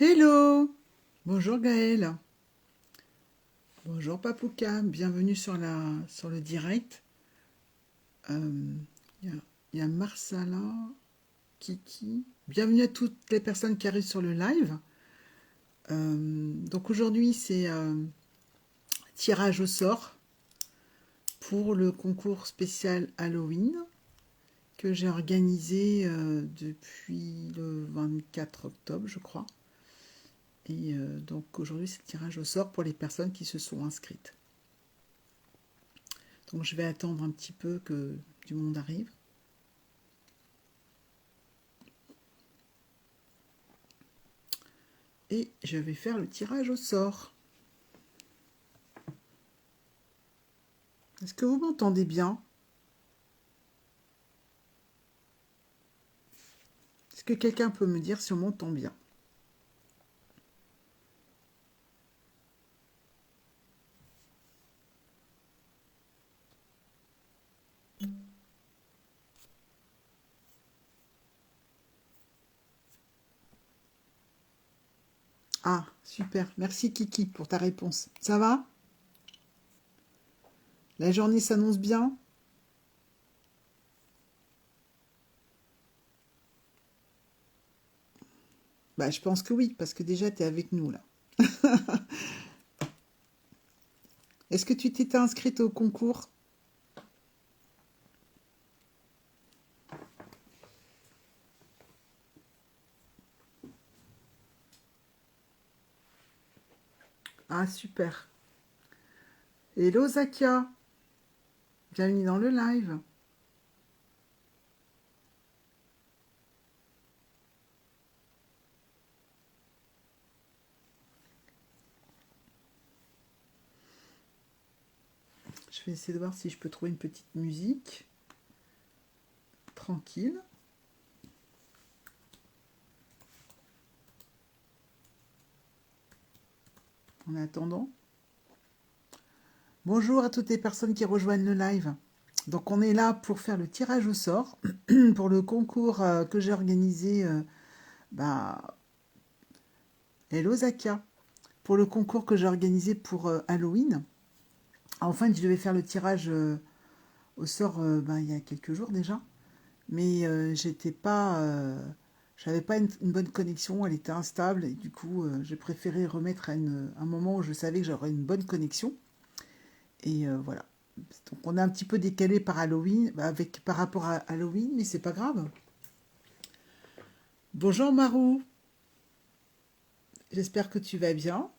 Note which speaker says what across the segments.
Speaker 1: Hello! Bonjour Gaëlle. Bonjour Papouka. Bienvenue sur le direct. Euh, Il y a, il y a Marsala, Kiki. Bienvenue à toutes les personnes qui arrivent sur le live. Donc aujourd'hui, c'est tirage au sort pour le concours spécial Halloween que j'ai organisé depuis le 24 octobre, je crois. Et donc aujourd'hui, c'est le tirage au sort pour les personnes qui se sont inscrites. Donc je vais attendre un petit peu que du monde arrive. Et je vais faire le tirage au sort. Est-ce que vous m'entendez bien? Est-ce que quelqu'un peut me dire si on m'entend bien? Ah, super. Merci Kiki pour ta réponse. Ça va? La journée s'annonce bien? Bah, je pense que oui, parce que déjà, tu es avec nous là. Est-ce que tu t'étais inscrite au concours? Ah, super. Hello Zakia. Bienvenue dans le live. Je vais essayer de voir si je peux trouver une petite musique. Tranquille. En attendant. Bonjour à toutes les personnes qui rejoignent le live. Donc on est là pour faire le tirage au sort pour le concours que j'ai organisé. Bah, hello Zakia. Pour le concours que j'ai organisé pour Halloween. Enfin, je devais faire le tirage au sort bah, il y a quelques jours déjà. Mais j'étais pas, j'avais pas une bonne connexion, elle était instable et du coup j'ai préféré remettre à un moment où je savais que j'aurais une bonne connexion. Et voilà. Donc on est un petit peu décalé par Halloween, par rapport à Halloween, mais c'est pas grave. Bonjour Marou, j'espère que tu vas bien.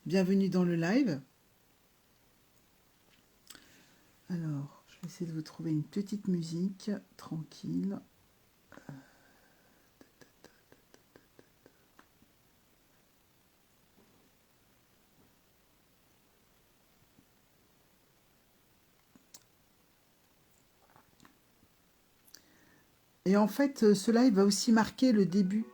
Speaker 1: Bienvenue dans le live. Alors, je vais essayer de vous trouver une petite musique tranquille. Et en fait, ce live va aussi marquer le début.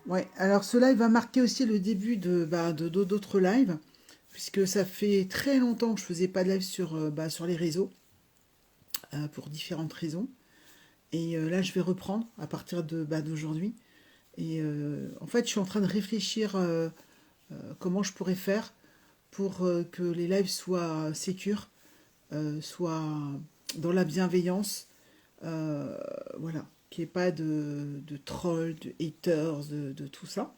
Speaker 1: Ouais, alors ce live va marquer aussi le début d'autres lives, puisque ça fait très longtemps que je faisais pas de live sur les réseaux, pour différentes raisons. Et là, je vais reprendre à partir d'aujourd'hui. Et en fait, je suis en train de réfléchir comment je pourrais faire pour que les lives soient sécures, soient dans la bienveillance, euh, voilà, qu'il n'y ait pas de trolls, de haters, de tout ça.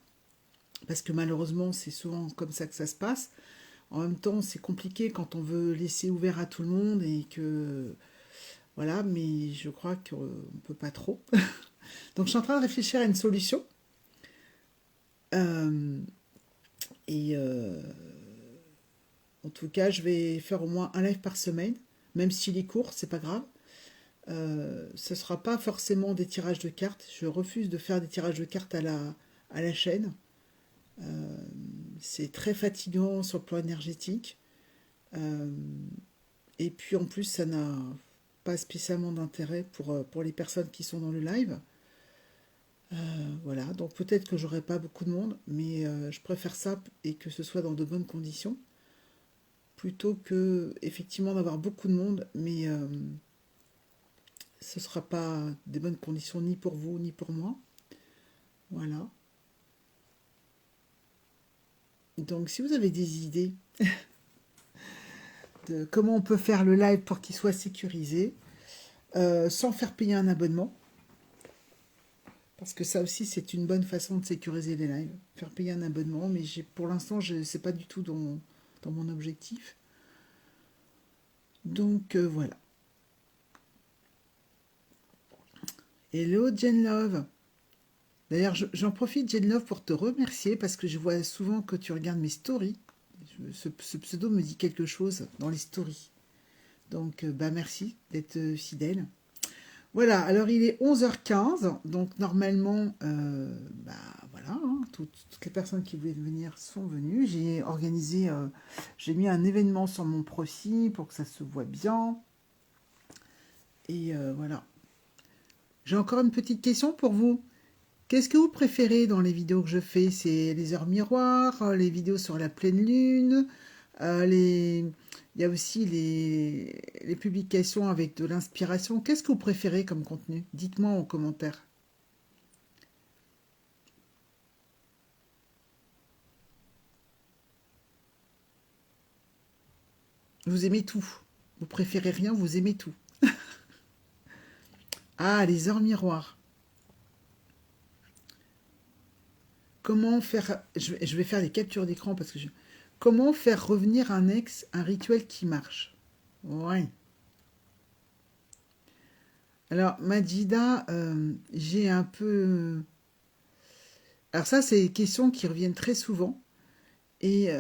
Speaker 1: Parce que malheureusement, c'est souvent comme ça que ça se passe. En même temps, c'est compliqué quand on veut laisser ouvert à tout le monde et que... Voilà, mais je crois qu'on ne peut pas trop. Donc je suis en train de réfléchir à une solution. Euh, et en tout cas, je vais faire au moins un live par semaine. Même s'il est court, c'est pas grave. Ce ne sera pas forcément des tirages de cartes. Je refuse de faire des tirages de cartes à la chaîne. C'est très fatigant sur le plan énergétique. Euh, et puis en plus, ça n'a pas spécialement d'intérêt pour les personnes qui sont dans le live. Voilà, donc peut-être que j'aurai pas beaucoup de monde, mais je préfère ça et que ce soit dans de bonnes conditions. plutôt que effectivement d'avoir beaucoup de monde, mais ce ne sera pas des bonnes conditions ni pour vous ni pour moi. Voilà. Donc si vous avez des idées de comment on peut faire le live pour qu'il soit sécurisé, sans faire payer un abonnement, parce que ça aussi c'est une bonne façon de sécuriser les lives, faire payer un abonnement, mais pour l'instant c'est pas du tout dans mon objectif. Donc voilà. Hello Jen Love. D'ailleurs, j'en profite, Jen Love, pour te remercier parce que je vois souvent que tu regardes mes stories. Ce pseudo me dit quelque chose dans les stories. Donc, bah merci d'être fidèle. Voilà, alors il est 11h15, donc normalement, bah voilà, hein, toutes les personnes qui voulaient venir sont venues. J'ai organisé, j'ai mis un événement sur mon profil pour que ça se voit bien. Et voilà. J'ai encore une petite question pour vous. Qu'est-ce que vous préférez dans les vidéos que je fais? C'est les heures miroirs, les vidéos sur la pleine lune, il y a aussi les publications avec de l'inspiration. Qu'est-ce que vous préférez comme contenu? Dites-moi en commentaire. Vous aimez tout. Vous préférez rien, vous aimez tout. Ah, les heures miroirs. Comment faire... Je vais faire des captures d'écran parce que je... Comment faire revenir un ex, un rituel qui marche? Ouais. Alors, Majida, j'ai un peu... Alors ça, c'est des questions qui reviennent très souvent. Et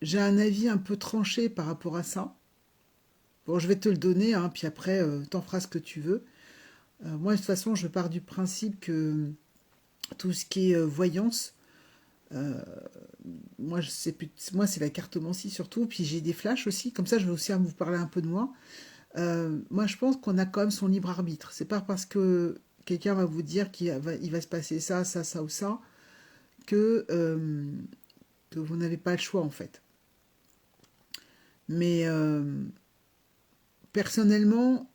Speaker 1: j'ai un avis un peu tranché par rapport à ça. Bon, je vais te le donner, hein, puis après, t'en feras ce que tu veux. Moi, de toute façon, je pars du principe que tout ce qui est voyance, euh, moi, moi, c'est la cartomancie surtout. Puis j'ai des flashs aussi. Comme ça, je vais aussi vous parler un peu de moi. Moi, je pense qu'on a quand même son libre arbitre. C'est pas parce que quelqu'un va vous dire il va se passer ça, ça, ça ou ça, que, euh, que vous n'avez pas le choix, en fait. Mais personnellement,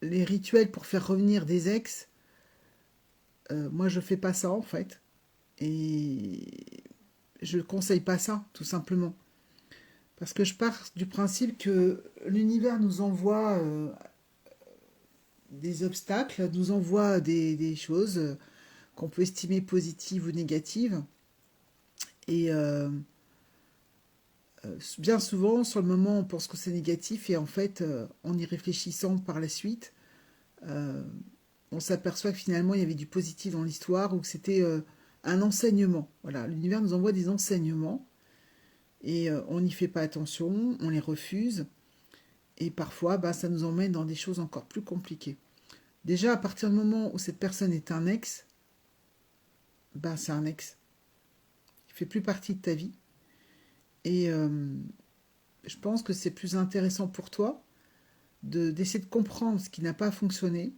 Speaker 1: les rituels pour faire revenir des ex, moi, je fais pas ça, en fait. Et je ne conseille pas ça, tout simplement. Parce que je pars du principe que l'univers nous envoie des obstacles, nous envoie des choses qu'on peut estimer positives ou négatives. Et bien souvent, sur le moment, on pense que c'est négatif et en fait, en y réfléchissant par la suite, euh, on s'aperçoit que finalement, il y avait du positif dans l'histoire ou que c'était un enseignement. Voilà, l'univers nous envoie des enseignements et on n'y fait pas attention, on les refuse et parfois, bah, ça nous emmène dans des choses encore plus compliquées. Déjà, à partir du moment où cette personne est un ex, bah, c'est un ex. Il fait plus partie de ta vie et je pense que c'est plus intéressant pour toi d'essayer de comprendre ce qui n'a pas fonctionné,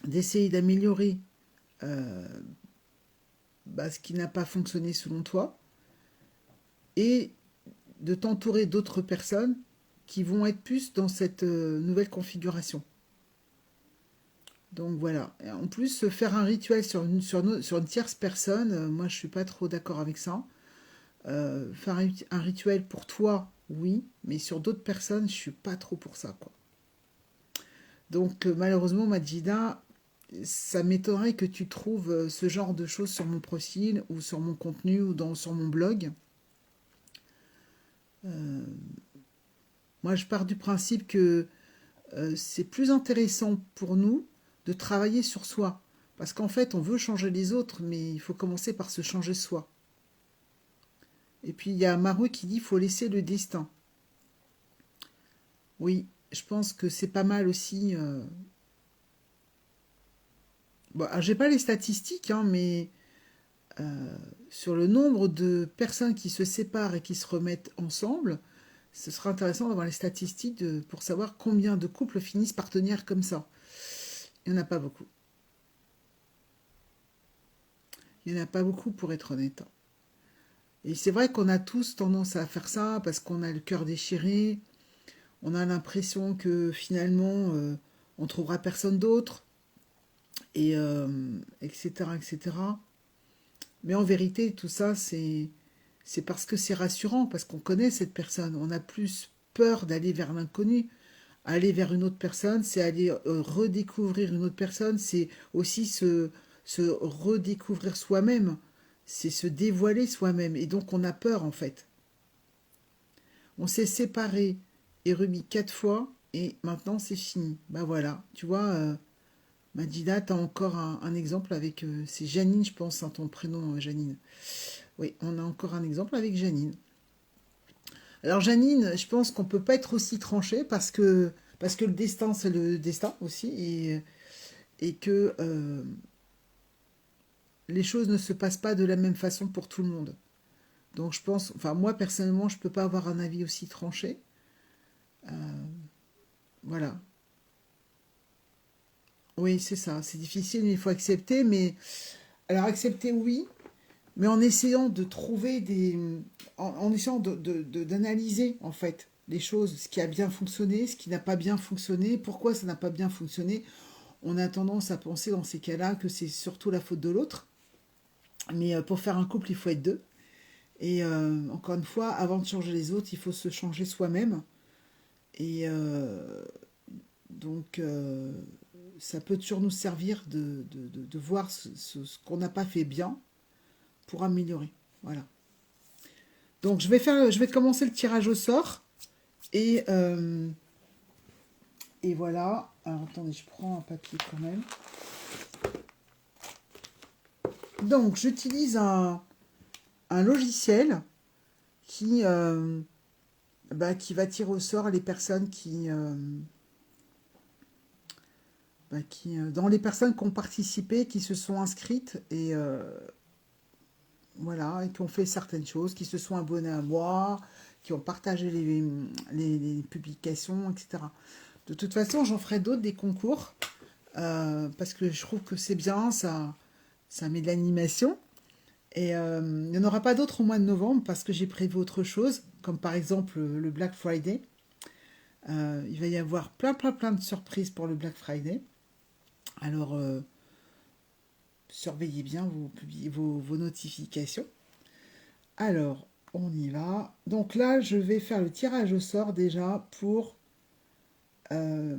Speaker 1: d'essayer d'améliorer euh, bah, ce qui n'a pas fonctionné selon toi, et de t'entourer d'autres personnes qui vont être plus dans cette nouvelle configuration. Donc voilà. Et en plus, faire un rituel sur une tierce personne, moi je suis pas trop d'accord avec ça. Faire un rituel pour toi, oui, mais sur d'autres personnes, je suis pas trop pour ça, quoi. Donc malheureusement, Majida, ça m'étonnerait que tu trouves ce genre de choses sur mon profil ou sur mon contenu ou sur mon blog. Euh, Moi, je pars du principe que c'est plus intéressant pour nous de travailler sur soi. Parce qu'en fait, on veut changer les autres, mais il faut commencer par se changer soi. Et puis, il y a Maru qui dit qu'il faut laisser le destin. Oui, je pense que c'est pas mal aussi. Bon, j'ai pas les statistiques, hein, mais sur le nombre de personnes qui se séparent et qui se remettent ensemble, ce sera intéressant d'avoir les statistiques pour savoir combien de couples finissent par tenir comme ça. Il n'y en a pas beaucoup. Il n'y en a pas beaucoup pour être honnête. Et c'est vrai qu'on a tous tendance à faire ça parce qu'on a le cœur déchiré, on a l'impression que finalement on trouvera personne d'autre, et etc., etc. Mais en vérité, tout ça, c'est parce que c'est rassurant, parce qu'on connaît cette personne. On a plus peur d'aller vers l'inconnu. Aller vers une autre personne, c'est aller redécouvrir une autre personne, c'est aussi se redécouvrir soi-même, c'est se dévoiler soi-même. Et donc on a peur en fait. On s'est séparés et remis 4 fois et maintenant c'est fini. Bah voilà, tu vois, Majida, tu as encore un exemple avec... c'est Janine, je pense, hein, ton prénom, Janine. Oui, on a encore un exemple avec Janine. Alors Janine, je pense qu'on peut pas être aussi tranché parce que le destin, c'est le destin aussi, et que les choses ne se passent pas de la même façon pour tout le monde. Donc je pense, enfin moi personnellement, je peux pas avoir un avis aussi tranché. Voilà. Oui, c'est ça. C'est difficile, mais il faut accepter. Mais alors accepter, oui, mais en essayant de trouver des, en essayant d'analyser en fait les choses, ce qui a bien fonctionné, ce qui n'a pas bien fonctionné, pourquoi ça n'a pas bien fonctionné. On a tendance à penser dans ces cas-là que c'est surtout la faute de l'autre. Mais pour faire un couple, il faut être deux. Et encore une fois, avant de changer les autres, il faut se changer soi-même. Et donc, ça peut toujours nous servir de voir ce qu'on n'a pas fait bien pour améliorer. Voilà. Donc, je vais commencer le tirage au sort. Et, euh, et voilà. Alors, attendez, je prends un papier quand même. Donc, j'utilise un logiciel qui, qui va tirer au sort les personnes dans les personnes qui ont participé, qui se sont inscrites et voilà, et qui ont fait certaines choses, qui se sont abonnés à moi, qui ont partagé les publications, etc. De toute façon, j'en ferai d'autres des concours parce que je trouve que c'est bien, ça met de l'animation. Et il n'y en aura pas d'autres au mois de novembre parce que j'ai prévu autre chose, comme par exemple le Black Friday. Il va y avoir plein de surprises pour le Black Friday. Alors, surveillez bien vos notifications. Alors, on y va. Donc là, je vais faire le tirage au sort déjà euh,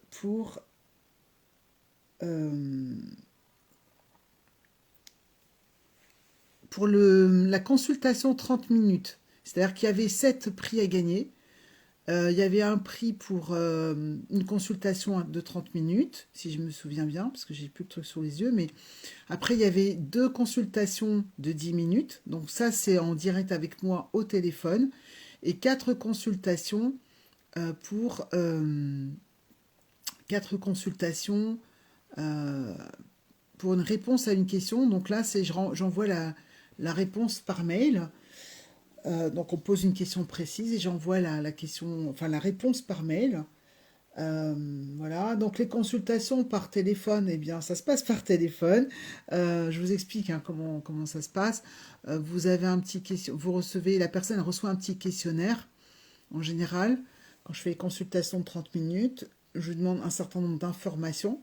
Speaker 1: pour euh, la consultation 30 minutes. C'est-à-dire qu'il y avait 7 prix à gagner. Il y avait un prix pour une consultation de 30 minutes, si je me souviens bien, parce que j'ai plus le truc sur les yeux, mais après, il y avait 2 consultations de 10 minutes. Donc ça, c'est en direct avec moi au téléphone. Et 4 consultations pour 4 consultations euh, pour une réponse à une question. Donc là, j'envoie la réponse par mail. Donc on pose une question précise et j'envoie la question, enfin la réponse par mail. Voilà, donc les consultations par téléphone, eh bien, ça se passe par téléphone. Je vous explique hein, comment ça se passe. Vous avez un petit question, vous recevez, la personne reçoit un petit questionnaire. En général, quand je fais les consultations de 30 minutes, je lui demande un certain nombre d'informations.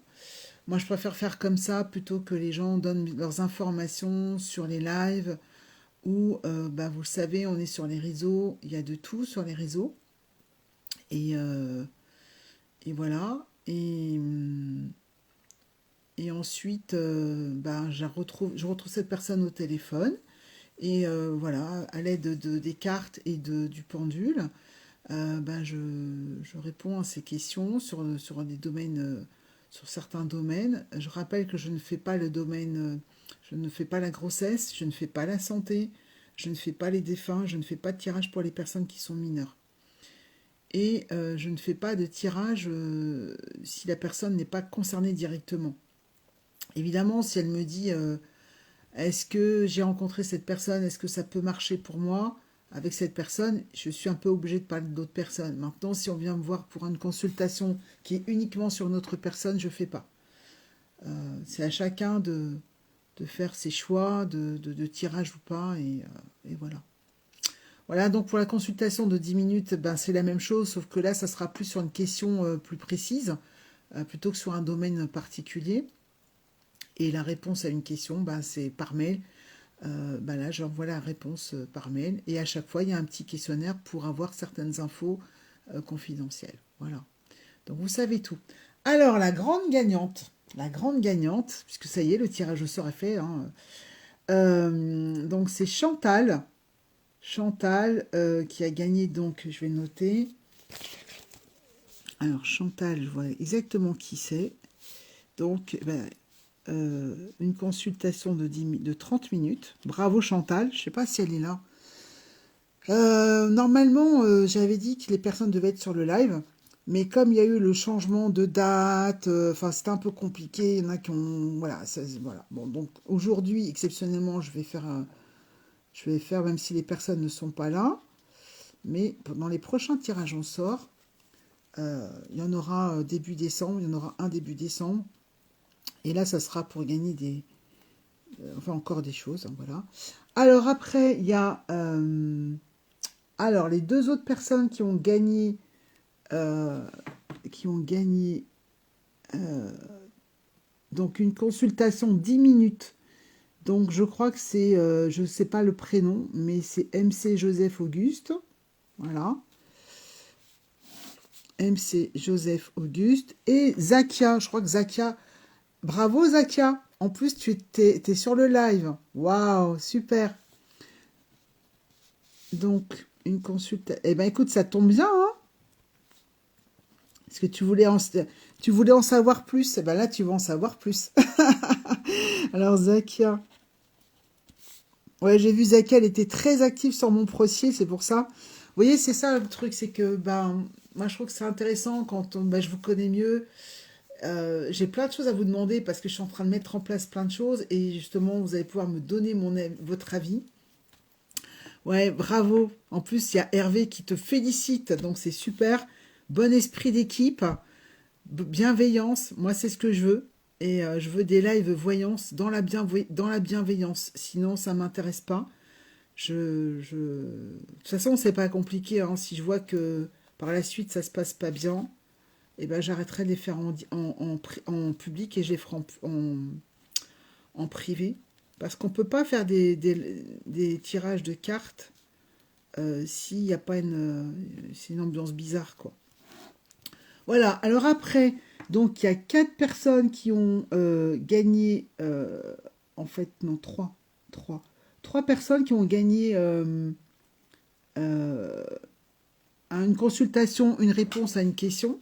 Speaker 1: Moi, je préfère faire comme ça plutôt que les gens donnent leurs informations sur les lives ou, vous le savez, on est sur les réseaux, il y a de tout sur les réseaux. Et, euh, et voilà. Et ensuite, je retrouve cette personne au téléphone. Et voilà, à l'aide des cartes et du pendule, je réponds à ces questions sur des domaines, sur certains domaines. Je rappelle que je ne fais pas le domaine, je ne fais pas la grossesse, je ne fais pas la santé, je ne fais pas les défunts, je ne fais pas de tirage pour les personnes qui sont mineures. Et je ne fais pas de tirage si la personne n'est pas concernée directement. Évidemment, si elle me dit est-ce que j'ai rencontré cette personne, est-ce que ça peut marcher pour moi avec cette personne, je suis un peu obligée de parler d'autres personnes. Maintenant, si on vient me voir pour une consultation qui est uniquement sur une autre personne, je ne fais pas. C'est à chacun de faire ses choix de tirage ou pas, et voilà. Voilà, donc pour la consultation de 10 minutes, ben, c'est la même chose, sauf que là, ça sera plus sur une question plus précise, plutôt que sur un domaine particulier. Et la réponse à une question, ben, c'est par mail. Ben là, j'envoie la réponse par mail. Et à chaque fois, il y a un petit questionnaire pour avoir certaines infos confidentielles. Voilà. Donc vous savez tout. Alors, la grande gagnante, puisque ça y est, le tirage au sort est fait. Hein, donc c'est Chantal. Chantal qui a gagné, donc je vais noter. Alors Chantal, je vois exactement qui c'est. Donc ben, une consultation de 30 minutes. Bravo Chantal, je ne sais pas si elle est là. Normalement, j'avais dit que les personnes devaient être sur le live, mais comme il y a eu le changement de date, enfin c'était un peu compliqué, il y en a qui ont... Voilà, voilà. Bon, donc aujourd'hui, exceptionnellement, je vais faire, même si les personnes ne sont pas là, mais dans les prochains tirages en sort, il y en aura début décembre, il y en aura un début décembre, et là, ça sera pour gagner enfin encore des choses, hein, voilà. Alors après, il y a... alors, les deux autres personnes qui ont gagné, euh, donc une consultation 10 minutes. Donc je crois que c'est, je ne sais pas le prénom, mais c'est MC Joseph Auguste. Voilà. MC Joseph Auguste. Et Zakia, je crois que Zakia. Bravo Zakia. En plus, tu es sur le live. Waouh, super. Donc, une consultation. Eh bien, écoute, ça tombe bien, hein. Est-ce que tu voulais en savoir plus? Eh ben là, tu vas en savoir plus. Alors, Zakia. Ouais, j'ai vu Zakia, elle était très active sur mon procès, c'est pour ça. Vous voyez, c'est ça le truc, c'est que ben, moi, je trouve que c'est intéressant quand ben, je vous connais mieux. J'ai plein de choses à vous demander parce que je suis en train de mettre en place plein de choses et justement, vous allez pouvoir me donner votre avis. Ouais, bravo. En plus, il y a Hervé qui te félicite, donc c'est super. Bon esprit d'équipe. Bienveillance, moi c'est ce que je veux. Et je veux des lives voyance dans la bienveillance. Sinon, ça ne m'intéresse pas. De toute façon, c'est pas compliqué. Hein. Si je vois que par la suite, ça se passe pas bien, eh ben, j'arrêterai de les faire en public et je les ferai en privé. Parce qu'on ne peut pas faire des tirages de cartes s'il n'y a pas c'est une ambiance bizarre, quoi. Voilà, alors après, donc il y a 4 personnes qui ont gagné, en fait, non, 3, 3, 3 personnes qui ont gagné euh, une consultation, une réponse à une question.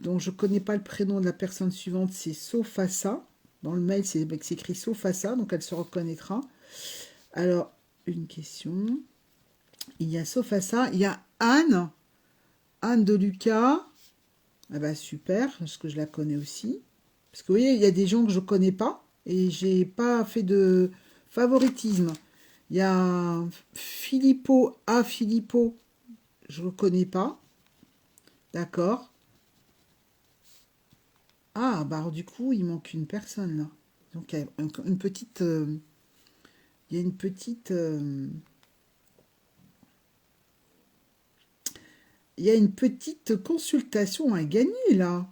Speaker 1: Donc je ne connais pas le prénom de la personne suivante, c'est Sofasa. Dans le mail, c'est écrit Sofasa, donc elle se reconnaîtra. Alors, une question. Il y a Sofasa, il y a Anne, Anne de Lucas. Ah bah super, parce que je la connais aussi. Parce que vous voyez, il y a des gens que je ne connais pas et j'ai pas fait de favoritisme. Il y a Filippo, Filippo, je ne le connais pas. D'accord. Ah, bah alors, du coup, il manque une personne là. Donc il y a une petite... il y a une petite... il y a une petite consultation à gagner là.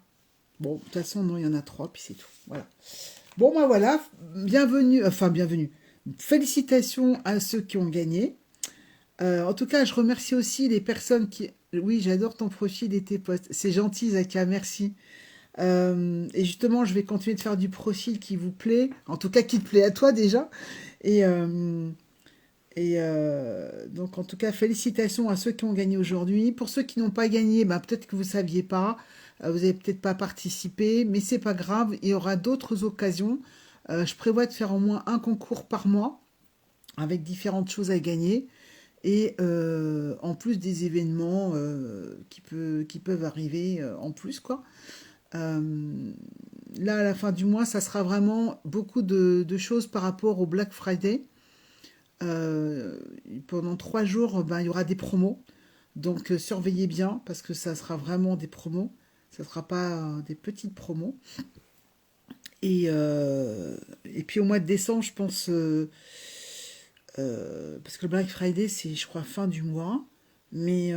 Speaker 1: Bon, de toute façon, non, il y en a 3, puis c'est tout. Voilà. Bon, ben voilà, bienvenue, enfin bienvenue. Félicitations à ceux qui ont gagné. En tout cas, je remercie aussi les personnes qui... Oui, j'adore ton profil et tes posts. C'est gentil, Zaka, merci. Et justement, je vais continuer de faire du profil qui vous plaît, en tout cas qui te plaît à toi déjà. Et, donc, en tout cas, félicitations à ceux qui ont gagné aujourd'hui. Pour ceux qui n'ont pas gagné, bah, peut-être que vous ne saviez pas, vous n'avez peut-être pas participé, mais c'est pas grave, il y aura d'autres occasions. Je prévois de faire au moins un concours par mois avec différentes choses à gagner et en plus des événements qui peuvent arriver en plus, quoi. Euh, Là, à la fin du mois, ça sera vraiment beaucoup de choses par rapport au Black Friday. Euh, Pendant 3 jours, ben, il y aura des promos. Donc surveillez bien parce que ça sera vraiment des promos. Ça ne sera pas des petites promos. Et puis au mois de décembre, je pense, parce que le Black Friday, c'est, je crois, fin du mois. Mais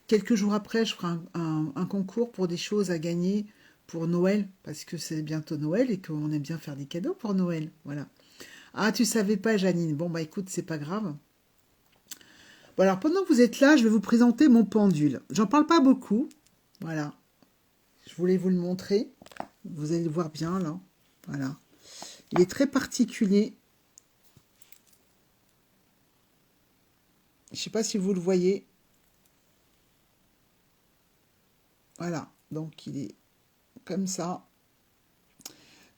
Speaker 1: quelques jours après, je ferai un concours pour des choses à gagner pour Noël, parce que c'est bientôt Noël et qu'on aime bien faire des cadeaux pour Noël. Voilà. Ah, tu savais pas, Janine. Bon, bah écoute, c'est pas grave. Bon, alors pendant que vous êtes là, je vais vous présenter mon pendule. J'en parle pas beaucoup. Voilà. Je voulais vous le montrer. Vous allez le voir bien là. Voilà. Il est très particulier. Je sais pas si vous le voyez. Voilà. Donc il est comme ça.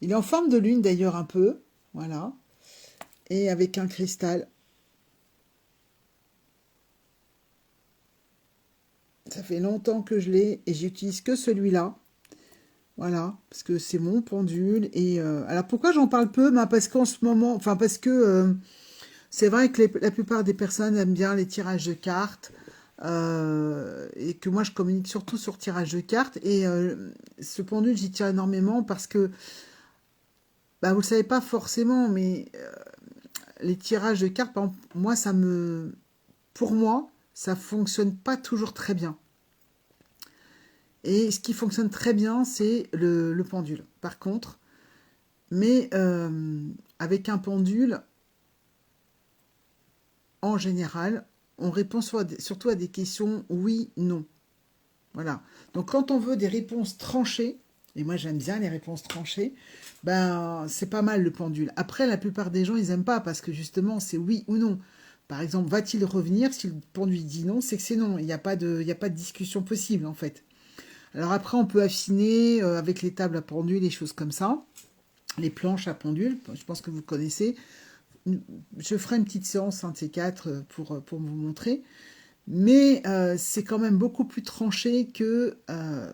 Speaker 1: Il est en forme de lune d'ailleurs un peu. Voilà. Et avec un cristal. Ça fait longtemps que je l'ai et j'utilise que celui-là. Voilà, parce que c'est mon pendule. Et alors pourquoi j'en parle peu? Ben, parce qu'en ce moment, enfin parce que c'est vrai que la plupart des personnes aiment bien les tirages de cartes. Et que moi je communique surtout sur tirage de cartes. Et ce pendule, j'y tire énormément parce que, bah, vous le savez pas forcément, mais les tirages de cartes, par exemple, moi, pour moi, ça fonctionne pas toujours très bien. Et ce qui fonctionne très bien, c'est le pendule. Par contre, mais avec un pendule, en général, on répond surtout à des questions oui, non. Voilà. Donc quand on veut des réponses tranchées, et moi j'aime bien les réponses tranchées, ben c'est pas mal le pendule. Après, la plupart des gens, ils aiment pas parce que justement, c'est oui ou non. Par exemple, va-t-il revenir? Si le pendule dit non, c'est que c'est non. Il y a pas de discussion possible en fait. Alors après, on peut affiner avec les tables à pendule, les choses comme ça. Les planches à pendule, je pense que vous connaissez. Je ferai une petite séance, un de ces quatre, pour vous montrer. Mais c'est quand même beaucoup plus tranché qu'un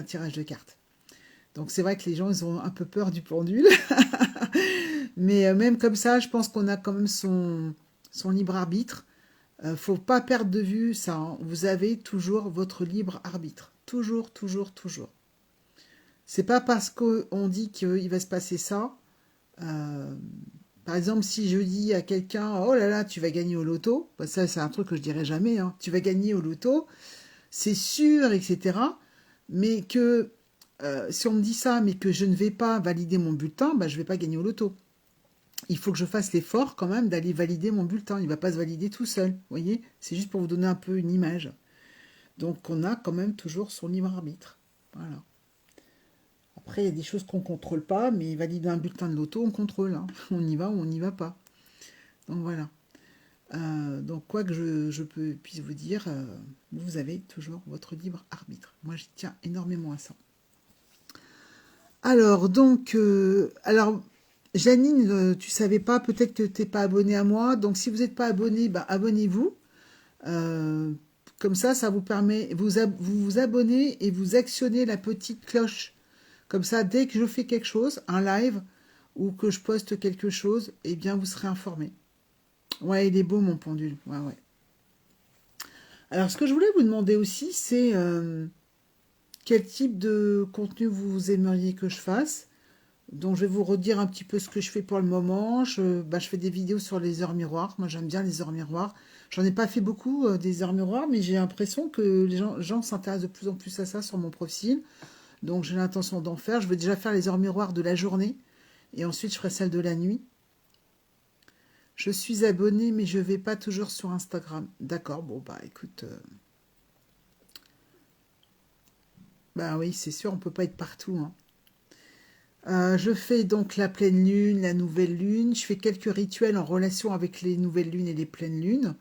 Speaker 1: tirage de cartes. Donc c'est vrai que les gens, ils ont un peu peur du pendule. Mais même comme ça, je pense qu'on a quand même son libre arbitre. Faut pas perdre de vue ça, hein. Vous avez toujours votre libre arbitre. Toujours, toujours, toujours. C'est pas parce qu'on dit qu'il va se passer ça. euh, Par exemple, si je dis à quelqu'un, oh là là, tu vas gagner au loto, bah ça c'est un truc que je dirais jamais, hein. Tu vas gagner au loto, c'est sûr, etc. Mais que si on me dit ça, mais que je ne vais pas valider mon bulletin, bah, je ne vais pas gagner au loto. Il faut que je fasse l'effort quand même d'aller valider mon bulletin. Il ne va pas se valider tout seul. Vous voyez? C'est juste pour vous donner un peu une image. Donc on a quand même toujours son libre arbitre. Voilà. Après, il y a des choses qu'on ne contrôle pas, mais valider un bulletin de loto, on contrôle, hein. On y va ou on n'y va pas. Donc voilà. Donc quoi que puisse vous dire, vous avez toujours votre libre arbitre. Moi, je tiens énormément à ça. Alors, donc, Janine, tu savais pas, peut-être que tu n'es pas abonné à moi. Donc, si vous n'êtes pas abonné, bah, abonnez-vous. Euh, Comme ça vous permet, vous vous abonnez et vous actionnez la petite cloche. Comme ça, dès que je fais quelque chose, un live, ou que je poste quelque chose, eh bien, vous serez informé. Ouais, il est beau, mon pendule. Ouais, ouais. Alors, ce que je voulais vous demander aussi, c'est quel type de contenu vous aimeriez que je fasse. Donc, je vais vous redire un petit peu ce que je fais pour le moment. Je fais des vidéos sur les heures miroirs. Moi, j'aime bien les heures miroirs. J'en ai pas fait beaucoup des heures miroirs, mais j'ai l'impression que les gens s'intéressent de plus en plus à ça sur mon profil. Donc, j'ai l'intention d'en faire. Je vais déjà faire les heures miroirs de la journée. Et ensuite, je ferai celle de la nuit. Je suis abonnée, mais je vais pas toujours sur Instagram. D'accord, bon, bah écoute. Bah oui, c'est sûr, on peut pas être partout, hein. Je fais donc la pleine lune, la nouvelle lune. Je fais quelques rituels en relation avec les nouvelles lunes et les pleines lunes.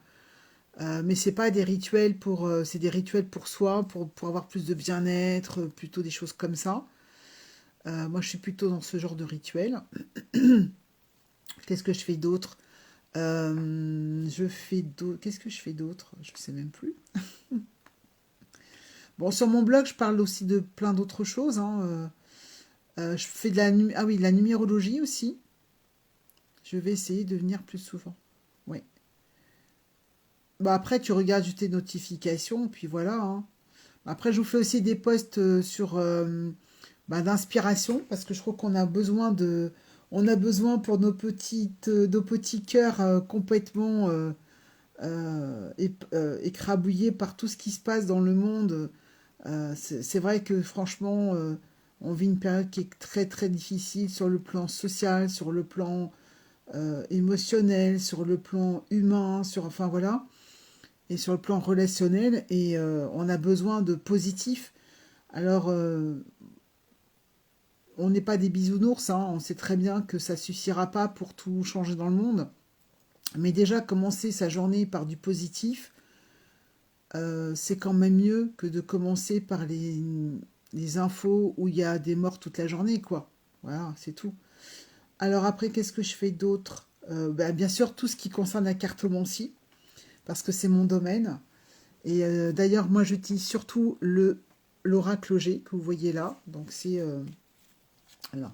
Speaker 1: Mais c'est pas des rituels c'est des rituels pour soi, pour avoir plus de bien-être, plutôt des choses comme ça. Moi, je suis plutôt dans ce genre de rituel. Qu'est-ce que je fais d'autre? Qu'est-ce que je fais d'autre? Je sais même plus. Bon, sur mon blog, je parle aussi de plein d'autres choses, hein. Je fais de la numérologie aussi. Je vais essayer de venir plus souvent. Oui. Bah après, tu regardes juste tes notifications, puis voilà, hein. Après, je vous fais aussi des posts d'inspiration, parce que je crois qu'on a besoin on a besoin pour nos petits cœurs complètement écrabouillés par tout ce qui se passe dans le monde. C'est vrai que franchement, on vit une période qui est très très difficile sur le plan social, sur le plan émotionnel, sur le plan humain, enfin voilà, et sur le plan relationnel, et on a besoin de positif. Alors, on n'est pas des bisounours, hein, on sait très bien que ça suffira pas pour tout changer dans le monde, mais déjà commencer sa journée par du positif, c'est quand même mieux que de commencer par les infos où il y a des morts toute la journée, quoi. Voilà, c'est tout. Alors après, qu'est-ce que je fais d'autre? Bien sûr, tout ce qui concerne la cartomancie, parce que c'est mon domaine. Et d'ailleurs, moi, j'utilise surtout l'oracle G que vous voyez là. Donc c'est... alors,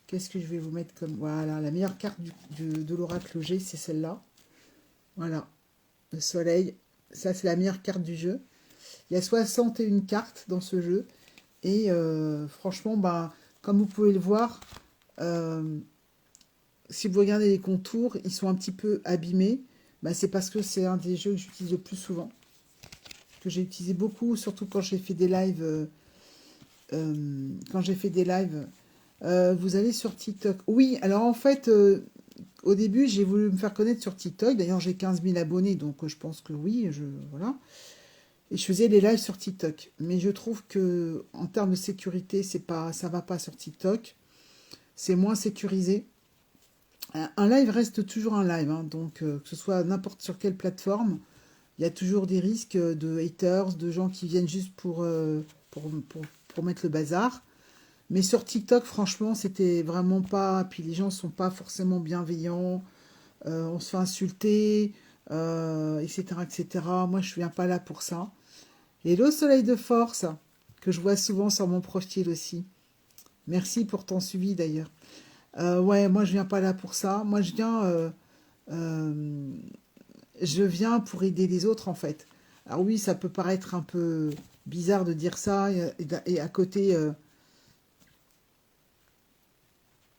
Speaker 1: qu'est-ce que je vais vous mettre comme... Voilà, la meilleure carte de l'oracle G, c'est celle-là. Voilà, le soleil. Ça, c'est la meilleure carte du jeu. Il y a 61 cartes dans ce jeu. Et franchement, comme vous pouvez le voir, euh, si vous regardez les contours, ils sont un petit peu abîmés. C'est parce que c'est un des jeux que j'utilise le plus souvent. Que j'ai utilisé beaucoup, surtout quand j'ai fait des lives. Quand j'ai fait des lives, vous allez sur TikTok. Oui, alors en fait, au début, j'ai voulu me faire connaître sur TikTok. D'ailleurs, j'ai 15 000 abonnés, donc je pense que oui, voilà. Et je faisais des lives sur TikTok. Mais je trouve que en termes de sécurité, ça va pas sur TikTok. C'est moins sécurisé. Un live reste toujours un live, hein, donc que ce soit n'importe sur quelle plateforme, il y a toujours des risques de haters, de gens qui viennent juste pour mettre le bazar. Mais sur TikTok, franchement, c'était vraiment pas. Puis les gens sont pas forcément bienveillants, on se fait insulter, etc., etc. Moi, je viens pas là pour ça. Et le soleil de force, que je vois souvent sur mon profil aussi. Merci pour ton suivi d'ailleurs. Ouais, moi, je viens pas là pour ça. Moi, euh, je viens pour aider les autres en fait. Alors oui, ça peut paraître un peu bizarre de dire ça et à côté.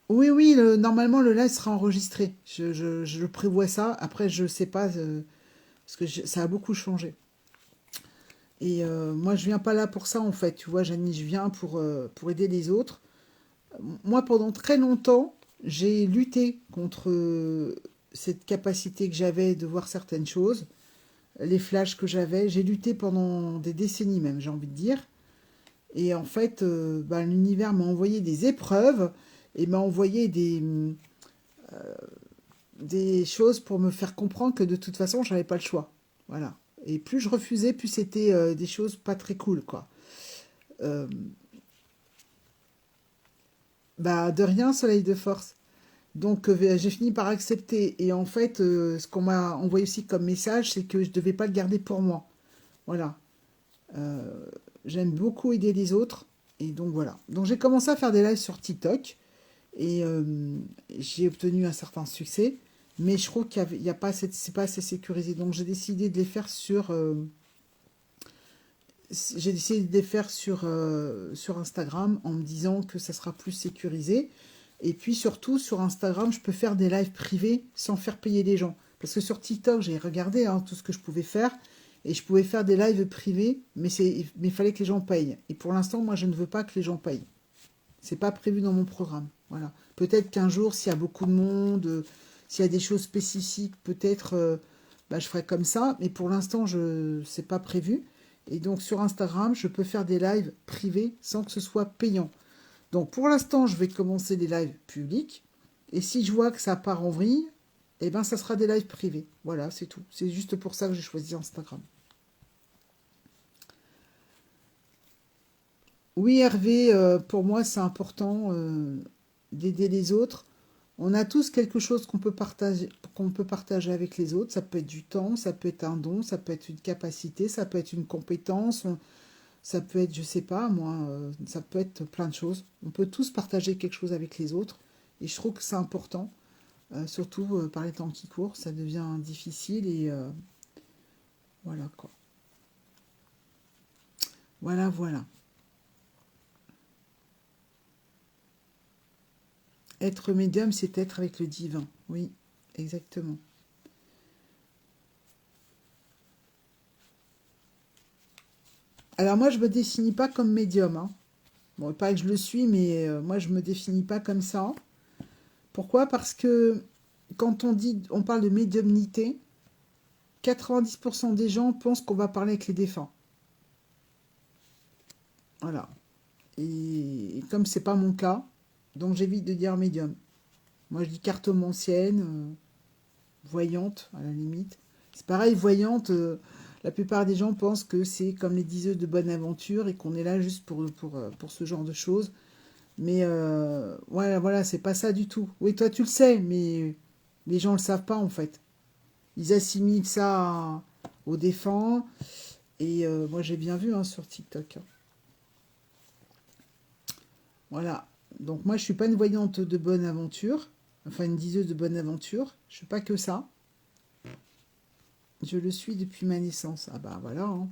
Speaker 1: Oui, oui, normalement le live sera enregistré. Je prévois ça. Après, je sais pas parce que ça a beaucoup changé. Et moi, je viens pas là pour ça en fait. Tu vois, Janie, je viens pour aider les autres. Moi, pendant très longtemps, j'ai lutté contre cette capacité que j'avais de voir certaines choses, les flashs que j'avais. J'ai lutté pendant des décennies même, j'ai envie de dire. Et en fait, l'univers m'a envoyé des épreuves et m'a envoyé des choses pour me faire comprendre que de toute façon, j'avais pas le choix. Voilà. Et plus je refusais, plus c'était des choses pas très cool, quoi. Euh, de rien, soleil de force. Donc j'ai fini par accepter. Et en fait, ce qu'on m'a envoyé aussi comme message, c'est que je devais pas le garder pour moi. Voilà. Euh, J'aime beaucoup aider les autres. Et donc voilà. Donc j'ai commencé à faire des lives sur TikTok. Et j'ai obtenu un certain succès. Mais je trouve qu'il y a pas assez, c'est pas assez sécurisé. Donc j'ai décidé de les faire sur Instagram en me disant que ça sera plus sécurisé. Et puis surtout, sur Instagram, je peux faire des lives privés sans faire payer les gens. Parce que sur TikTok, j'ai regardé tout ce que je pouvais faire. Et je pouvais faire des lives privés, mais il fallait que les gens payent. Et pour l'instant, moi, je ne veux pas que les gens payent. C'est pas prévu dans mon programme. Voilà. Peut-être qu'un jour, s'il y a beaucoup de monde, s'il y a des choses spécifiques, peut-être je ferai comme ça. Mais pour l'instant, c'est pas prévu. Et donc sur Instagram, je peux faire des lives privés sans que ce soit payant. Donc pour l'instant, je vais commencer des lives publics. Et si je vois que ça part en vrille, eh ben ça sera des lives privés. Voilà, c'est tout. C'est juste pour ça que j'ai choisi Instagram. Oui, Hervé, pour moi, c'est important d'aider les autres. On a tous quelque chose qu'on peut partager avec les autres. Ça peut être du temps, ça peut être un don, ça peut être une capacité, ça peut être une compétence, ça peut être, je sais pas, moi, ça peut être plein de choses. On peut tous partager quelque chose avec les autres. Et je trouve que c'est important, surtout par les temps qui courent, ça devient difficile et voilà quoi. Voilà, voilà. Être médium, c'est être avec le divin. Oui, exactement. Alors moi, je me définis pas comme médium, hein. Bon, pas que je le suis, mais moi, je me définis pas comme ça. Pourquoi? Parce que quand on parle de médiumnité, 90% des gens pensent qu'on va parler avec les défunts. Voilà. Et comme c'est pas mon cas, donc j'évite de dire médium. Moi, je dis cartomancienne, voyante, à la limite. C'est pareil, voyante, la plupart des gens pensent que c'est comme les diseuses de bonne aventure et qu'on est là juste pour ce genre de choses. Mais voilà, c'est pas ça du tout. Oui, toi, tu le sais, mais les gens le savent pas, en fait. Ils assimilent ça aux défunts. Et moi, j'ai bien vu hein, sur TikTok, hein. Voilà. Donc moi, je suis pas une voyante de bonne aventure. Enfin, une diseuse de bonne aventure. Je suis pas que ça. Je le suis depuis ma naissance. Ah bah voilà, hein.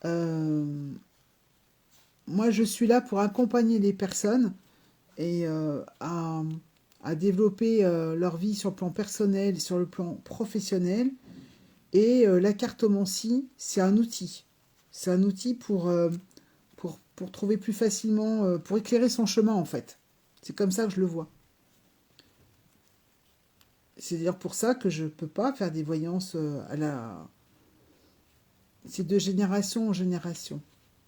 Speaker 1: Euh, Moi, je suis là pour accompagner les personnes et à développer leur vie sur le plan personnel et sur le plan professionnel. Et la cartomancie, c'est un outil. C'est un outil pour trouver plus facilement, pour éclairer son chemin en fait. C'est comme ça que je le vois. C'est d'ailleurs pour ça que je ne peux pas faire des voyances à la... C'est de génération en génération.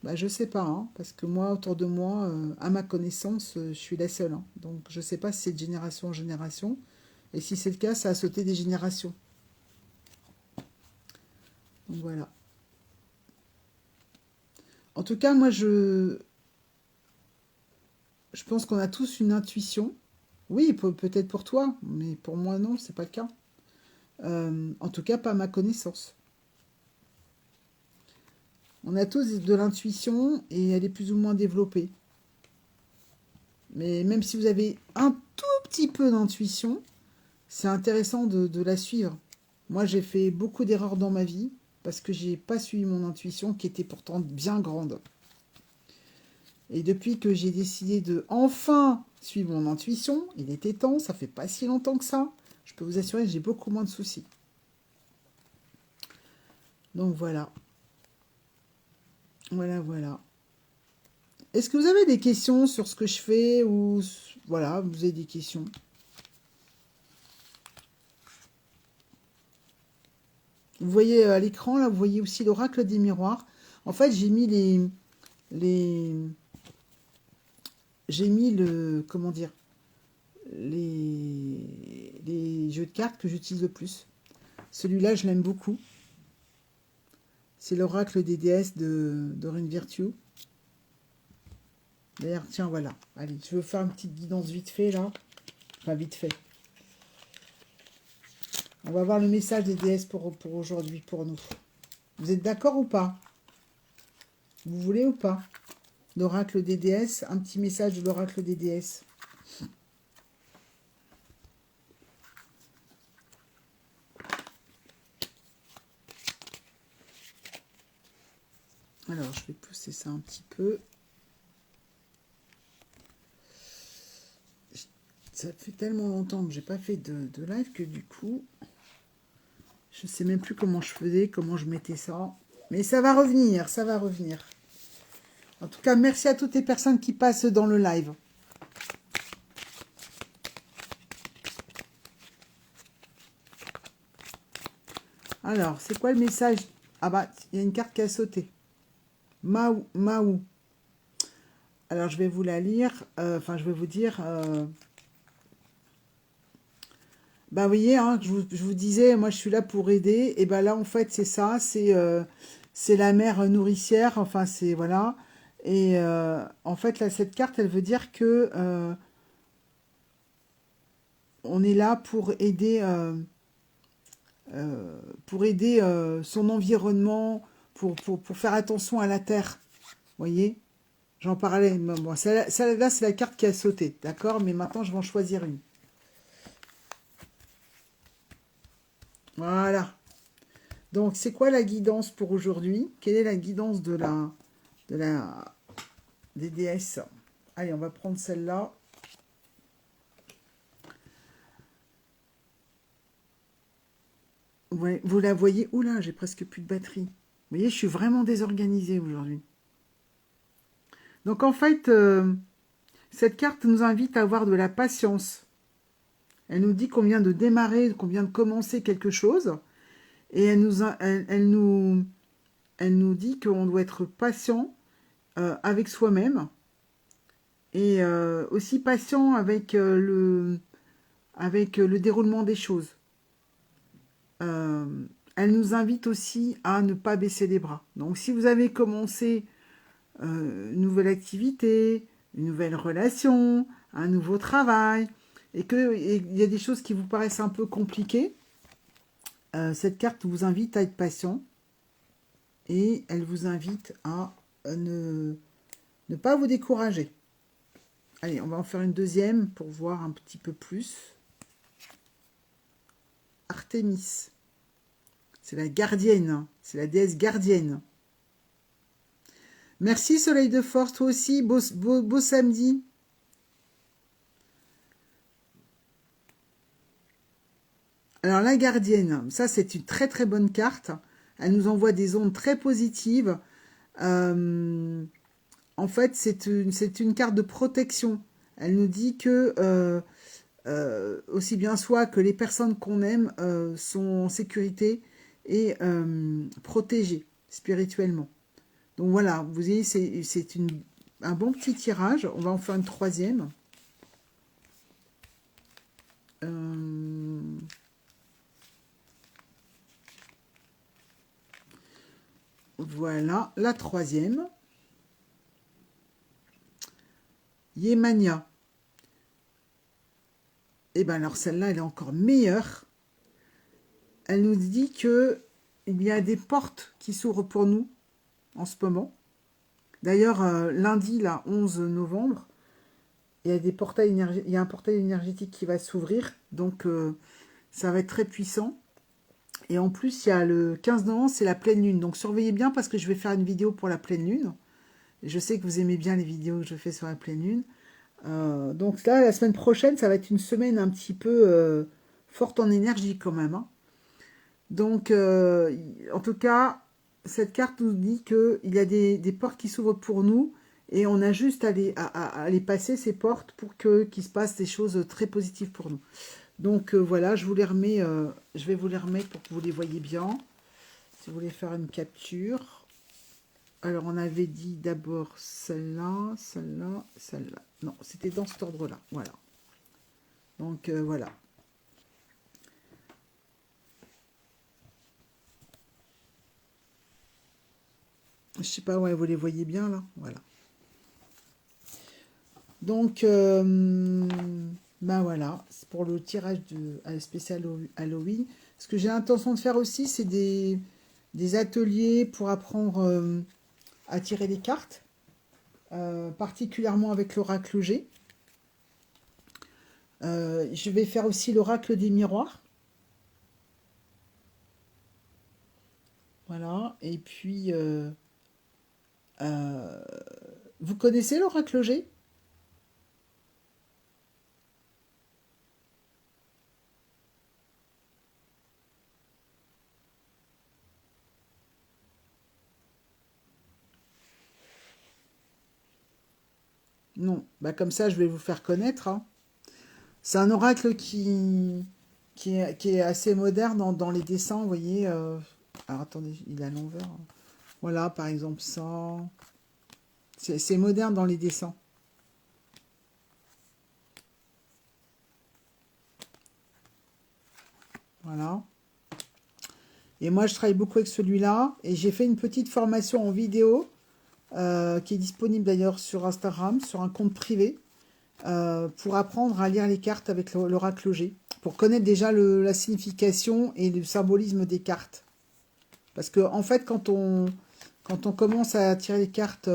Speaker 1: Bah, je sais pas, hein, parce que moi, autour de moi, à ma connaissance, je suis la seule, hein. Donc je sais pas si c'est de génération en génération. Et si c'est le cas, ça a sauté des générations. Donc voilà. En tout cas, moi, je pense qu'on a tous une intuition. Oui, peut-être pour toi, mais pour moi, non, c'est pas le cas. En tout cas, pas à ma connaissance. On a tous de l'intuition et elle est plus ou moins développée. Mais même si vous avez un tout petit peu d'intuition, c'est intéressant de la suivre. Moi, j'ai fait beaucoup d'erreurs dans ma vie parce que j'ai pas suivi mon intuition qui était pourtant bien grande. Et depuis que j'ai décidé de enfin suivre mon intuition, il était temps, ça fait pas si longtemps que ça, je peux vous assurer que j'ai beaucoup moins de soucis. Donc voilà. Voilà, voilà. Est-ce que vous avez des questions sur ce que je fais ou voilà, vous avez des questions? Vous voyez à l'écran, là, vous voyez aussi l'oracle des miroirs. En fait, les, j'ai mis comment dire, les jeux de cartes que j'utilise le plus. Celui-là, je l'aime beaucoup. C'est l'oracle des déesses de Dorine Virtue. D'ailleurs, tiens, voilà. Allez, je vais vous faire une petite guidance vite fait, là. Enfin, vite fait. On va voir le message des déesses pour aujourd'hui, pour nous. Vous êtes d'accord ou pas? Vous voulez ou pas? L'oracle des déesses, un petit message de l'oracle des déesses. Alors, je vais pousser ça un petit peu. Ça fait tellement longtemps que j'ai pas fait de live que du coup, je sais même plus comment je faisais, comment je mettais ça. Mais ça va revenir, ça va revenir. En tout cas, merci à toutes les personnes qui passent dans le live. Alors, c'est quoi le message? Ah bah, il y a une carte qui a sauté. Maou. Alors, je vais vous la lire. Enfin, je vais vous dire... Bah, vous voyez, hein, je vous disais, moi, je suis là pour aider. Et bah là, en fait, c'est ça. C'est la mère nourricière. Enfin, c'est... Voilà. Et en fait, là, cette carte, elle veut dire que on est là pour aider son environnement, pour faire attention à la terre. Vous voyez? J'en parlais. Bon, là, c'est la carte qui a sauté. D'accord? Mais maintenant, je vais en choisir une. Voilà. Donc, c'est quoi la guidance pour aujourd'hui? Quelle est la guidance de la des déesses? Allez, on va prendre celle-là. Ouais, vous la voyez? Oula, j'ai presque plus de batterie. Vous voyez, je suis vraiment désorganisée aujourd'hui. Donc en fait, cette carte nous invite à avoir de la patience. Elle nous dit qu'on vient de démarrer, qu'on vient de commencer quelque chose. Et elle nous dit qu'on doit être patient avec soi-même. Et aussi patient avec le déroulement des choses. Euh, Elle nous invite aussi à ne pas baisser les bras. Donc si vous avez commencé une nouvelle activité, une nouvelle relation, un nouveau travail, et qu'il y a des choses qui vous paraissent un peu compliquées, cette carte vous invite à être patient et elle vous invite à ne pas vous décourager. Allez, on va en faire une deuxième pour voir un petit peu plus. Artémis. C'est la gardienne, c'est la déesse gardienne. Merci Soleil de Force, toi aussi, beau samedi. Alors la gardienne, ça c'est une très très bonne carte. Elle nous envoie des ondes très positives. En fait, c'est une carte de protection. Elle nous dit que aussi bien soit que les personnes qu'on aime sont en sécurité et protégées spirituellement. Donc voilà, vous voyez, c'est un bon petit tirage. On va en faire une troisième. Voilà, la troisième. Yemania. Et bien alors celle-là, elle est encore meilleure. Elle nous dit que il y a des portes qui s'ouvrent pour nous en ce moment. D'ailleurs, lundi, là, 11 novembre, il y a il y a un portail énergétique qui va s'ouvrir. Donc, ça va être très puissant. Et en plus, il y a le 15 novembre, c'est la pleine lune. Donc, surveillez bien parce que je vais faire une vidéo pour la pleine lune. Et je sais que vous aimez bien les vidéos que je fais sur la pleine lune. Donc là, la semaine prochaine, ça va être une semaine un petit peu forte en énergie quand même. Hein. Donc, en tout cas, cette carte nous dit qu'il y a des portes qui s'ouvrent pour nous et on a juste à les passer, ces portes, pour qu'il se passe des choses très positives pour nous. Donc voilà, je vais vous les remettre pour que vous les voyez bien. Si vous voulez faire une capture. Alors, on avait dit d'abord celle-là, celle-là, celle-là. Non, c'était dans cet ordre-là. Voilà. Donc, voilà. Je sais pas, ouais, vous les voyez bien, là. Voilà. Donc, ben voilà. C'est pour le tirage spécial Halloween. Ce que j'ai l'intention de faire aussi, c'est des ateliers pour apprendre à tirer des cartes. Particulièrement avec l'oracle G. Je vais faire aussi l'oracle des miroirs. Voilà. Et puis, vous connaissez l'oracle G? Non. Bah, comme ça, je vais vous faire connaître. Hein. C'est un oracle qui est assez moderne dans les dessins, vous voyez. Alors, attendez, il est à l'envers. Hein. Voilà, par exemple, ça. C'est moderne dans les dessins. Voilà. Et moi, je travaille beaucoup avec celui-là. Et j'ai fait une petite formation en vidéo qui est disponible d'ailleurs sur Instagram, sur un compte privé, pour apprendre à lire les cartes avec l'oracle G. Pour connaître déjà la signification et le symbolisme des cartes. Parce que, en fait, quand on commence à tirer les cartes,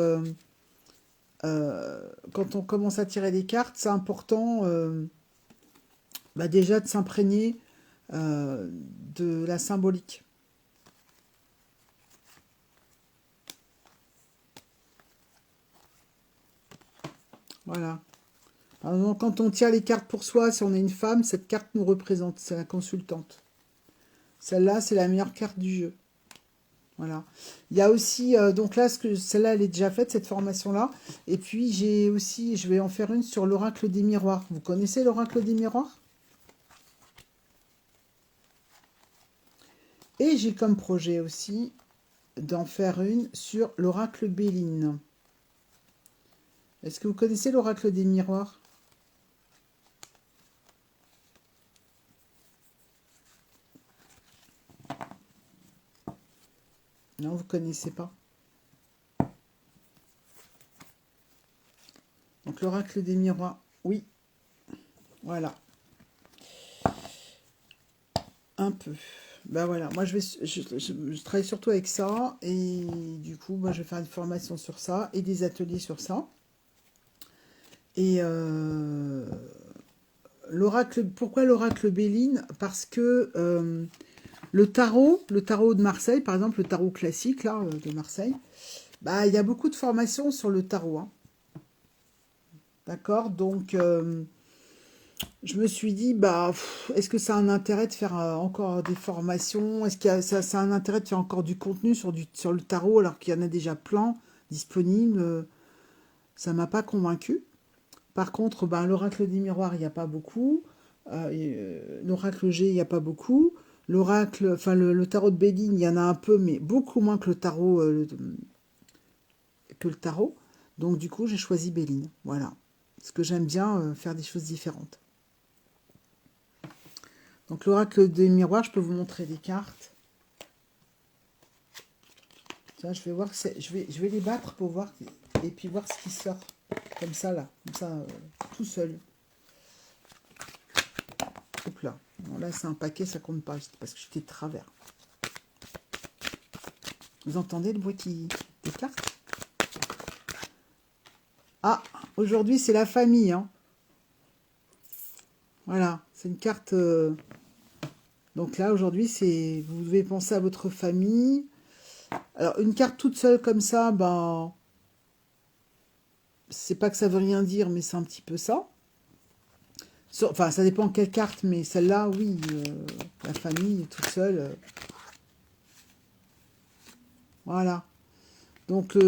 Speaker 1: c'est important bah déjà de s'imprégner de la symbolique. Voilà. Par exemple, quand on tire les cartes pour soi, si on est une femme, cette carte nous représente, c'est la consultante. Celle-là, c'est la meilleure carte du jeu. Voilà. Il y a aussi, donc là, celle-là, elle est déjà faite, cette formation-là. Et puis, j'ai aussi, je vais en faire une sur l'oracle des miroirs. Vous connaissez l'oracle des miroirs? Et j'ai comme projet aussi d'en faire une sur l'oracle Béline. Est-ce que vous connaissez l'oracle des miroirs? Non, vous ne connaissez pas. Donc l'oracle des miroirs, oui, voilà, un peu. Ben voilà, moi je travaille surtout avec ça et du coup, moi je vais faire une formation sur ça et des ateliers sur ça. Et l'oracle, pourquoi l'oracle Béline? Parce que le tarot de Marseille, par exemple, le tarot classique là de Marseille, bah il y a beaucoup de formations sur le tarot, hein. D'accord? Donc je me suis dit, bah, est-ce que ça a un intérêt de faire encore des formations? Est-ce que ça a un intérêt de faire encore du contenu sur le tarot alors qu'il y en a déjà plein disponibles? Ça m'a pas convaincu. Par contre, ben, l'oracle des miroirs, il n'y a pas beaucoup. L'oracle G, il n'y a pas beaucoup. L'oracle, enfin le tarot de Béline, il y en a un peu, mais beaucoup moins que le tarot. Que le tarot. Donc du coup, j'ai choisi Béline. Voilà. Parce que j'aime bien faire des choses différentes. Donc l'oracle des miroirs, je peux vous montrer des cartes. Ça, je vais voir, je vais les battre pour voir et puis voir ce qui sort. Comme ça là, comme ça, tout seul. Hop là. Bon, là c'est un paquet, ça compte pas parce que j'étais de travers. Vous entendez le bruit des cartes? Ah, aujourd'hui c'est la famille, hein. Voilà, c'est une carte. Donc là aujourd'hui c'est, vous devez penser à votre famille. Alors une carte toute seule comme ça, ben c'est pas que ça veut rien dire, mais c'est un petit peu ça. Enfin, ça dépend quelle carte, mais celle-là, oui, la famille toute seule. Voilà. Donc,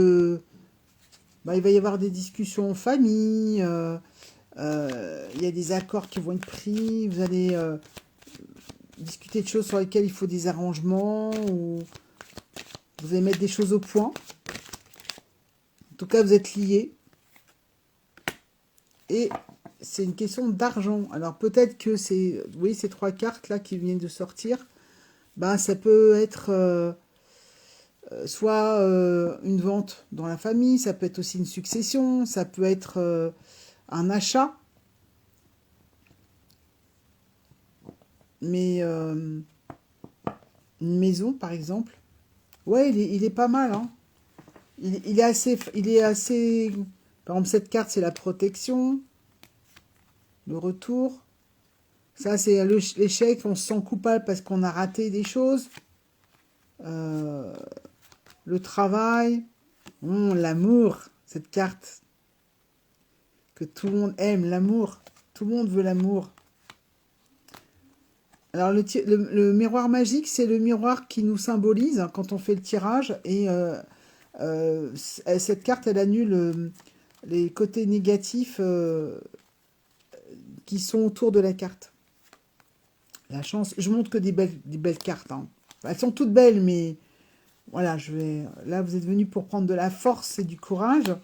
Speaker 1: bah, il va y avoir des discussions en famille. Il y a des accords qui vont être pris. Vous allez discuter de choses sur lesquelles il faut des arrangements. Ou vous allez mettre des choses au point. En tout cas, vous êtes liés. Et c'est une question d'argent. Alors, peut-être que oui, ces trois cartes-là qui viennent de sortir, ben, ça peut être... soit une vente dans la famille, ça peut être aussi une succession, ça peut être un achat, mais une maison par exemple. Ouais, il est pas mal, hein. Il est assez. Par exemple, cette carte c'est la protection, le retour. Ça c'est l'échec, on se sent coupable parce qu'on a raté des choses. Euh, le travail, l'amour, cette carte que tout le monde aime, l'amour. Tout le monde veut l'amour. Alors, le miroir magique, c'est le miroir qui nous symbolise hein, quand on fait le tirage. Et cette carte, elle annule les côtés négatifs qui sont autour de la carte. La chance. Je montre que des belles cartes, hein. Elles sont toutes belles, mais voilà, là, vous êtes venus pour prendre de la force et du courage,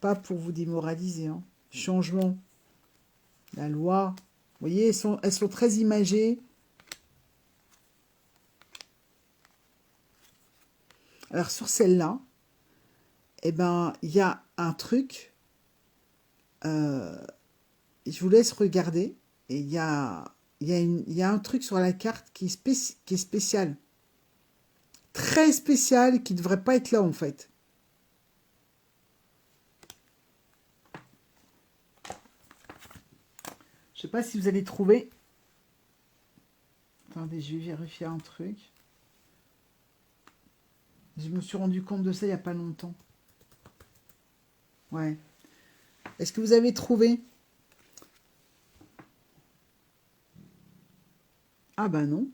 Speaker 1: pas pour vous démoraliser, hein. Changement. La loi. Vous voyez, elles sont très imagées. Alors, sur celle-là, eh ben, il y a un truc. euh, je vous laisse regarder. Et il y a un truc sur la carte qui est spécial. Très spécial, qui ne devrait pas être là, en fait. Je sais pas si vous allez trouver. Attendez, je vais vérifier un truc. Je me suis rendu compte de ça il n'y a pas longtemps. Ouais. Est-ce que vous avez trouvé? Ah bah non.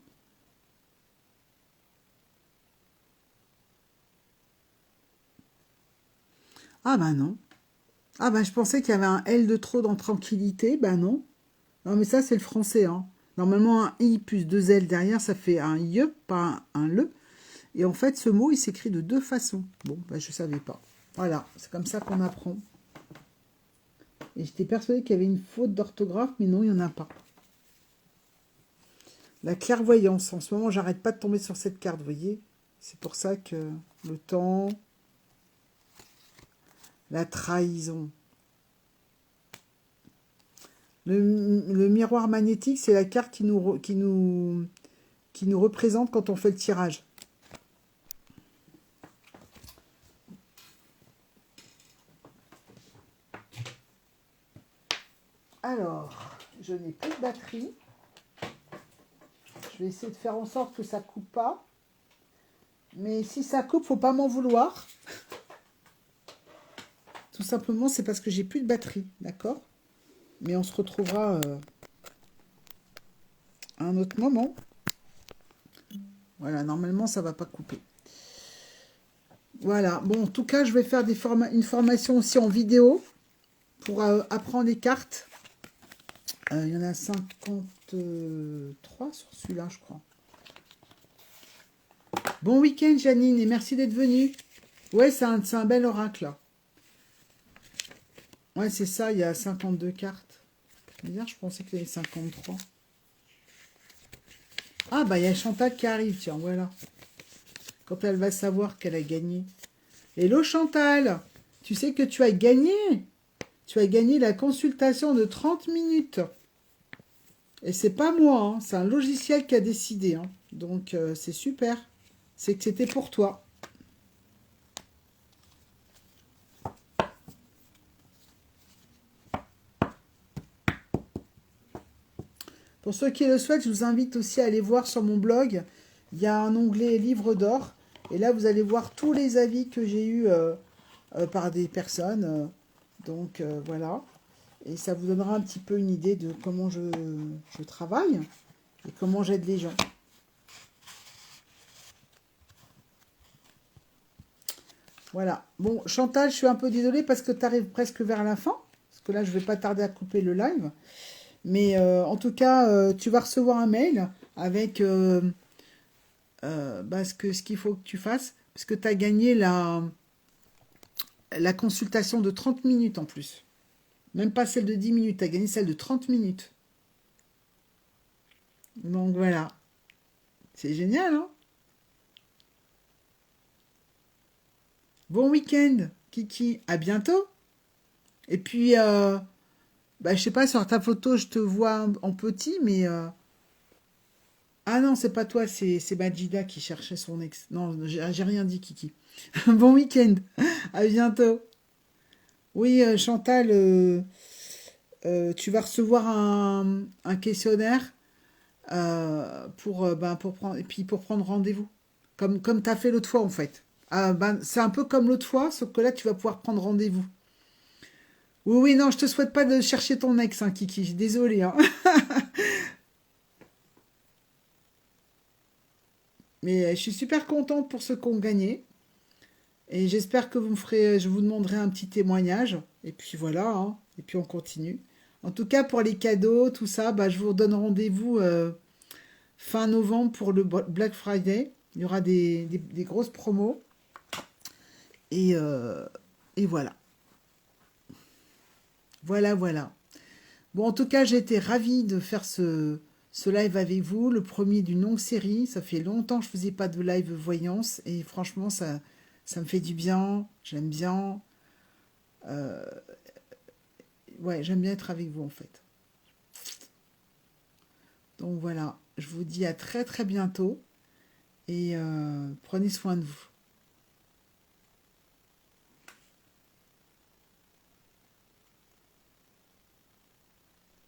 Speaker 1: Ah bah non. Ah bah je pensais qu'il y avait un L de trop dans tranquillité. Bah non. Non mais ça c'est le français. Hein. Normalement un I plus deux L derrière ça fait un IE, pas un LE. Et en fait ce mot il s'écrit de deux façons. Bon bah je savais pas. Voilà, c'est comme ça qu'on apprend. Et j'étais persuadée qu'il y avait une faute d'orthographe, mais non, il n'y en a pas. La clairvoyance. En ce moment, j'arrête pas de tomber sur cette carte, vous voyez. C'est pour ça que le temps, la trahison. Le miroir magnétique, c'est la carte qui nous représente quand on fait le tirage. Alors, je n'ai plus de batterie. Je vais essayer de faire en sorte que ça coupe pas. Mais si ça coupe, faut pas m'en vouloir. Tout simplement, c'est parce que j'ai plus de batterie, d'accord? Mais on se retrouvera à un autre moment. Voilà, normalement, ça va pas couper. Voilà, bon, en tout cas, je vais faire une formation aussi en vidéo pour apprendre les cartes. Il y en a 53 sur celui-là, je crois. Bon week-end, Janine, et merci d'être venue. Ouais, c'est un bel oracle, là. Ouais, c'est ça, il y a 52 cartes. Hier, je pensais qu'il y avait 53. Ah, bah, il y a Chantal qui arrive, tiens, voilà. Quand elle va savoir qu'elle a gagné. Hello, Chantal, tu sais que tu as gagné. Tu as gagné la consultation de 30 minutes. Et c'est pas moi, hein, c'est un logiciel qui a décidé. Hein. Donc, c'est super. C'est que c'était pour toi. Pour ceux qui le souhaitent, je vous invite aussi à aller voir sur mon blog. Il y a un onglet Livre d'or. Et là, vous allez voir tous les avis que j'ai eus par des personnes. Donc, voilà. Et ça vous donnera un petit peu une idée de comment je travaille et comment j'aide les gens. Voilà. Bon, Chantal, je suis un peu désolée parce que tu arrives presque vers la fin. Parce que là, je ne vais pas tarder à couper le live. Mais en tout cas, tu vas recevoir un mail avec ce qu'il faut que tu fasses. Parce que tu as gagné la consultation de 30 minutes en plus. Même pas celle de 10 minutes, tu as gagné celle de 30 minutes. Donc voilà. C'est génial, hein? Bon week-end, Kiki. À bientôt. Et puis, je sais pas, sur ta photo, je te vois en petit, mais... Ah non, c'est pas toi, c'est Majida qui cherchait son ex. Non, j'ai rien dit, Kiki. Bon week-end. À bientôt. Oui, Chantal, tu vas recevoir un questionnaire pour prendre, et puis pour prendre rendez-vous. Comme tu as fait l'autre fois, en fait. C'est un peu comme l'autre fois, sauf que là, tu vas pouvoir prendre rendez-vous. Oui, oui, non, je te souhaite pas de chercher ton ex, hein, Kiki. Désolée, hein. Mais je suis super contente pour ceux qui ont gagné. Et j'espère que vous me ferez, je vous demanderai un petit témoignage. Et puis voilà, hein. Et puis on continue. En tout cas, pour les cadeaux, tout ça, je vous donne rendez-vous fin novembre pour le Black Friday. Il y aura des grosses promos. Et, euh, et voilà. Voilà, voilà. Bon, en tout cas, j'ai été ravie de faire ce live avec vous, le premier d'une longue série. Ça fait longtemps que je faisais pas de live voyance et franchement, ça me fait du bien. J'aime bien. Euh, ouais, j'aime bien être avec vous en fait. Donc voilà, je vous dis à très très bientôt et prenez soin de vous.